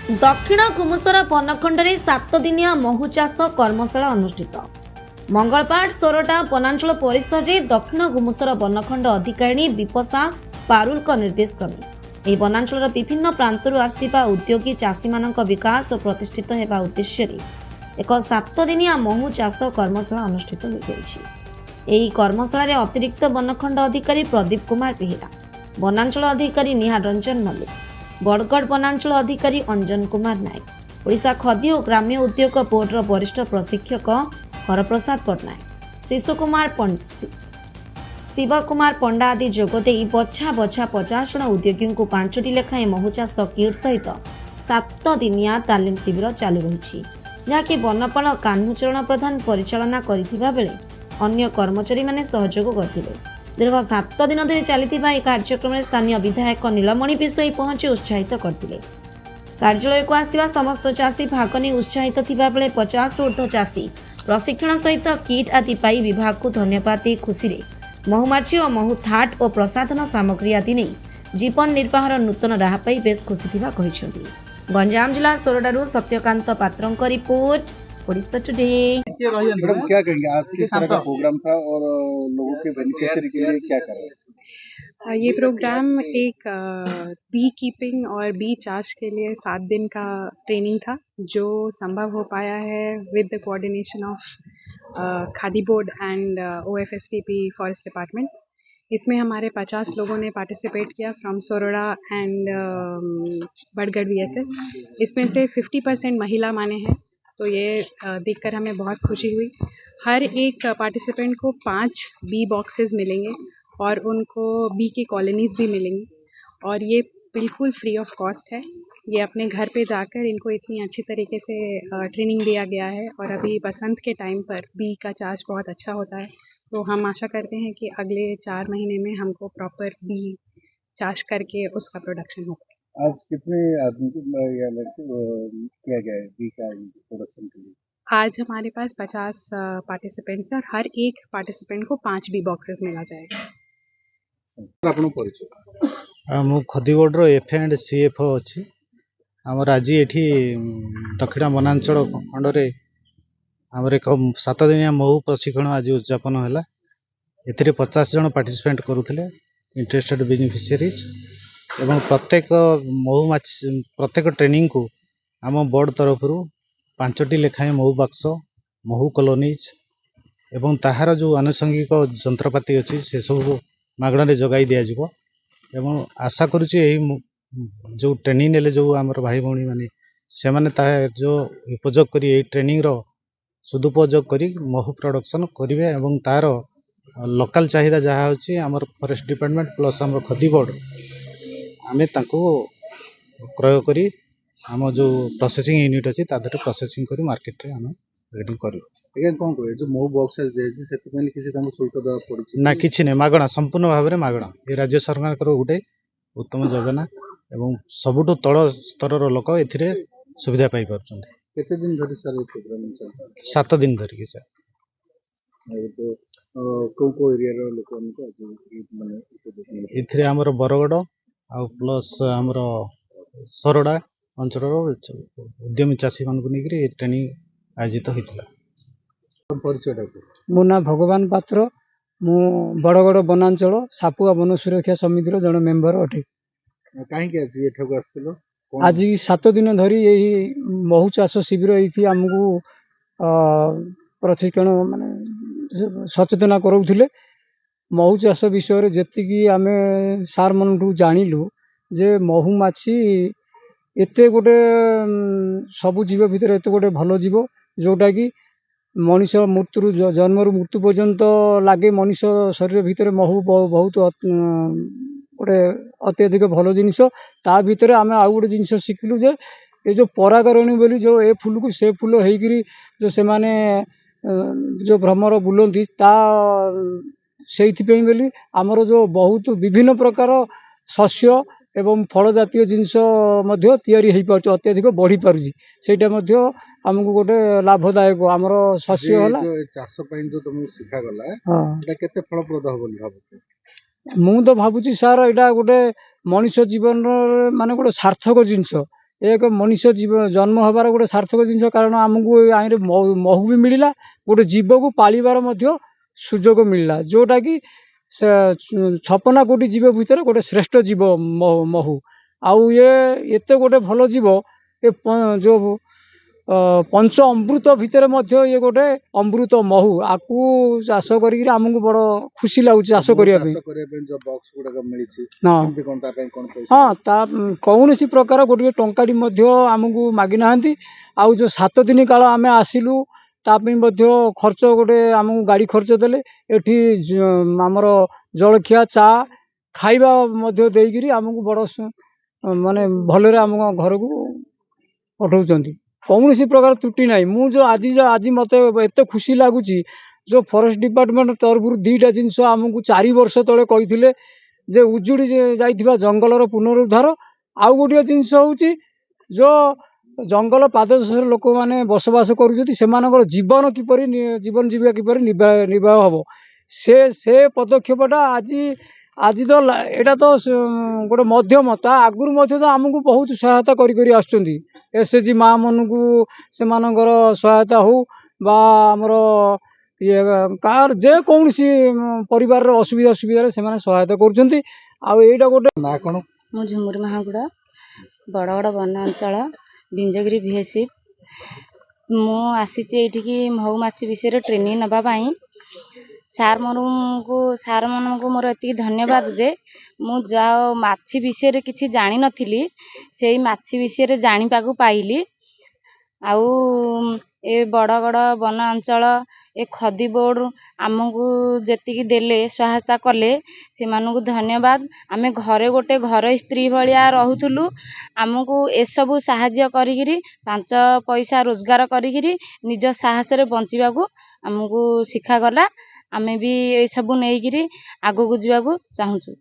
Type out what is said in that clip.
दक्षिण कुमुसर बनखंडे 7 दिनिया महु चाष कर्मशाला अनुष्ठित मंगलपाट सोरटा वनांचल परिसर में दक्षिण घुमुसर बनखंड अधिकारी विपसा पारुल निर्देश क्रमे ଏହି ବନାଞ୍ଚଳର ବିଭିନ୍ନ ପ୍ରାନ୍ତରୁ ଆସିଥିବା ଉଦ୍ୟୋଗୀ ଚାଷୀମାନଙ୍କ ବିକାଶ ଓ ପ୍ରତିଷ୍ଠିତ ହେବା ଉଦ୍ଦେଶ୍ୟରେ ଏକ 7 ଦିନିଆ ମହୁ ଚାଷ କର୍ମଶାଳା ଅନୁଷ୍ଠିତ ହୋଇଯାଇଛି। ଏହି କର୍ମଶାଳାରେ ଅତିରିକ୍ତ ବନଖଣ୍ଡ ଅଧିକାରୀ ପ୍ରଦୀପ କୁମାର ବେହେରା, ବନାଞ୍ଚଳ ଅଧିକାରୀ ନିହାର ରଞ୍ଜନ ମଲ୍ଲିକ, ବଡ଼ଗଡ଼ ବନାଞ୍ଚଳ ଅଧିକାରୀ ଅଞ୍ଜନ କୁମାର ନାୟକ, ଓଡ଼ିଶା ଖଦି ଓ ଗ୍ରାମ୍ୟ ଉଦ୍ୟୋଗ ବୋର୍ଡର ବରିଷ୍ଠ ପ୍ରଶିକ୍ଷକ ହରପ୍ରସାଦ ପଟ୍ଟନାୟକ, ଶିଶୁ କୁମାର शिव कुमार पंडा आदि जोगदे बछा बछा 50 जन उद्योगी को 5टी लेखाएं महु चाष किट सहित 7 दिनिया तालीम शिविर चालू रही जहाँकि वनपाल कान्हुचरण प्रधान परिचालना करथिबा बेले अन्य कर्मचारी माने सहयोग करथिले। दीर्घ 7 दिन धरि चलिथिबा ଏହି କାର୍ଯ୍ୟକ୍ରମରେ ସ୍ଥାନୀୟ ବିଧାୟକ ନୀଳମଣି ବିଷୋଇ ପହଞ୍ଚି ଉତ୍ସାହିତ କରିଥିଲେ। କାର୍ଯ୍ୟାଳୟକୁ ଆସିଥିବା ସମସ୍ତ ଚାଷୀ ଭାଗ ନେଇ ଉତ୍ସାହିତ ଥିବା ବେଲେ 50 ରୁ ଊର୍ଦ୍ଧ୍ୱ ଚାଷୀ ପ୍ରଶିକ୍ଷଣ ସହିତ କିଟ୍ ଆଦି ପାଇ ବିଭାଗକୁ ଧନ୍ୟବାଦ ଦେଇ ଖୁସିରେ महुमाछी और महु थाट और प्रसाधन सामग्री आदि नहीं जीवन निर्वाहर नूतन राह पाई बेस खुशी थिबा कहिसेंती। गंजाम जिला सोरडारू सत्यकांत पात्रों का रिपोर्ट, ओडिशा टुडे। मैडम क्या कहेंगे, आज किस तरह का प्रोग्राम था और लोगों के बेनिफिशियरी के लिए क्या कर रहे हैं? ये प्रोग्राम एक बी कीपिंग और बी चाष के लिए 7 दिन का ट्रेनिंग था जो संभव हो पाया है with the coordination of khadi board and OFSTP forest department. इसमें हमारे 50 लोगों ने पार्टिसिपेट किया फ्रॉम सोरोड़ा एंड बड़गढ़ VSS। इसमें से 50% महिला माने हैं, तो ये देखकर हमें बहुत खुशी हुई। हर एक पार्टिसिपेंट को 5 बी बॉक्सेस मिलेंगे और उनको बी की कॉलोनीज भी मिलेंगी और ये बिल्कुल फ्री ऑफ कॉस्ट है। ये अपने घर पे जाकर इनको इतनी अच्छी तरीके से ट्रेनिंग दिया गया है और अभी बसंत के टाइम पर बी का चार्ज बहुत अच्छा होता है, तो हम आशा करते हैं कि अगले 4 महीने में हमको प्रॉपर बी चार्ज करके उसका प्रोडक्शन होगा। आज कितने आदमी को या लड़के किया गया है बी का प्रोडक्शन के लिए? आज हमारे पास 50 पार्टिसिपेंट्स और हर एक पार्टिसिपेंट को 5 बी बॉक्सेस मिला जाएगा। मु खदीगोड़ एफ एंड CFO अच्छी आमर आज ये दक्षिण वनांचल खंडे आमर एक 7 दिनिया महु प्रशिक्षण आज उद्यापन है। ए 50 जन पार्टिसिपेंट करुले इंटरेस्टेड बेनिफिशियरीज एवं प्रत्येक प्रत्येक ट्रेनिंग को आम बोर्ड तरफ 5टी लेखाएं महु बाक्स महु कॉलोनीज एवं ताहार जो आनुषंगिक जंत्रपाति अच्छी से सब मागणारे जगाई दिज्व एवं आशा करुच्ची जो ट्रेनिंग ने जो आम भाई भौणी मैंने से मैंने जो उपयोग कर ट्रेनिंग रो सदुपयोग कर महु प्रोडक्शन करेंगे एवं तार लोकल चाहिदा जहाँ होची आमर फॉरेस्ट डिपार्टमेंट प्लस आम खदी बोर्ड आमे तांको क्रय करी आम जो प्रोसेसिंग यूनिट अच्छी तादर प्रोसेसिंग करी मार्केट रे आम रेडी करू। आज्ञा कौन कहे जो महु बॉक्स दिखाई से किसी शुल्क देवा पड़ी ना किसी नहीं मागणा संपूर्ण भाव में मागणा ये राज्य सरकार गोटे उत्तम योजना एवं सबुठु तल स्तर लोक ए सुविधा पाई पार्छन्ति। केते दिन धरि सर प्रोग्राम चलता? 7 दिन धरिकी सर। तो को एरिया रो लोक माने इथिरे हमर बरगड़ आ प्लस हमर सोरडा अंचल उद्यमी चाषी मान को लेकर ट्रेनिंग आयोजित होता। परिचय मो ना भगवान पात्र, मु बड़गड़ वनांचल सापुआ वन सुरक्षा समितिर जन मेम्बर अटे। कहीं आज 7 दिन धरी यही महु चाष शिविर ये आमको प्रशिक्षण माने सचेतना करोउथिले। महु चाष विषय जेतिकी आमे सार मन जानिलु जे महुमाछी एते गोटे सबु जीव भितर एते गोटे भल जीव जोटा कि मनीष मृत्यु जन्म रु मृत्यु पर्यंत लगे मनीष शरीर भितर महु बहुत गोटे अत्यधिक भल जिनिस। ता भितर आम आउ गोटे जिनिस शिखिलु जे ये जो परागरणी बोली जो ए फूल को से फूल होकरी जो से माने जो भ्रमर बुलंती ता से बोली आमर जो बहुत विभिन्न प्रकार शस्य एवं फल जातीय जिनस अत्यधिक बढ़ी पारुछि सेटा आमको गोटे लाभदायक आमर शस्य होला चाष पई जो तुम शिखा गला एटा केते फलप्रद हो बोली भाबुछ? मु तो भाबुछि सर एटा गोटे मनुष्य जीवन माने गोटे सार्थक जिनस एक मनुष्य जीव जन्म हबार गोटे सार्थक जिनस कारण आमको आईन महू भी मिलला गोटे जीव को पालिबार मध्य सुजोग मिलला जोटा कि 56 कोटी जीव भितर गोटे श्रेष्ठ जीव महू आउ ये एते गोटे भल जीव ये जो पंच अमृत भितर मध्य ये गोटे अमृत महू आकु चाष करी आमको बड़ खुशी लगुच चाष करिया पे जो बॉक्स गुडा मिली हाँ केमती कोन ता पे कोन पैसा हाँ ता कौन सी प्रकार गोटे टंकाटी मध्य आमको मागी नाहांती आउ जो 7 दिन काल आमे आसिलु तापी मध्य खर्च गोटे आमको गाड़ी खर्च देले एठी आमर जलखिया चा खाइबा मध्य देइगिरी आमको बड़ माने भलरे आम घर को पठाउचंती कौन सी प्रकार त्रुटि नहीं मु जो आज मत एत खुशी लगुच जो फॉरेस्ट डिपार्टमेंट तरफ 2टा जिनस आमको 4 वर्ष तले कही जे उजुड़ी जाइथिबा जंगलर पुनरुद्धार आउ गोटे जिनस होची जो जंगल पाददेशर लोक मैंने बसवास कर जीवन किपरि जीवन जीविका किपरि निर्वाह हम से पदक्षेपटा आज तो यहाँ तो गोटे मध्यम ता आगुरी तो आमको बहुत सहायता करी आसुचंती एसएचजी माँ मन को से सहायता हो बा आमर ये कार जे कौन सी परिवार असुविधा सुविधा से सहायता करुँच आईटा गोटे ना कोन मु झुमुर महागुड़ा बड़ बड़ वन अंचल बिंजगिरी VSF मु आसी महू माछी विषय ट्रेनिंग नवापाई सार मन को मोर एति धन्यवाद जे मु जाओ माछी विषय किछि जानि नथिली सेई माछी विषय जानि पाकु पाइली आउ ए बड़ बड़ वन अंचल ए खदी बोर्ड आमको जेतिकी देले सहायता कले से मानू धन्यवाद आमे घरे गोटे घर स्त्री भलिया रहूथुलु आमको एसबू साहाय्य करिगिरी 5 पैसा रोजगार करिगिरी निज साहस रे बंचिबाकू आमको शिखा गला आमे भी ए सबु नेइगिरी आगो को जीवाकू चाहूचु।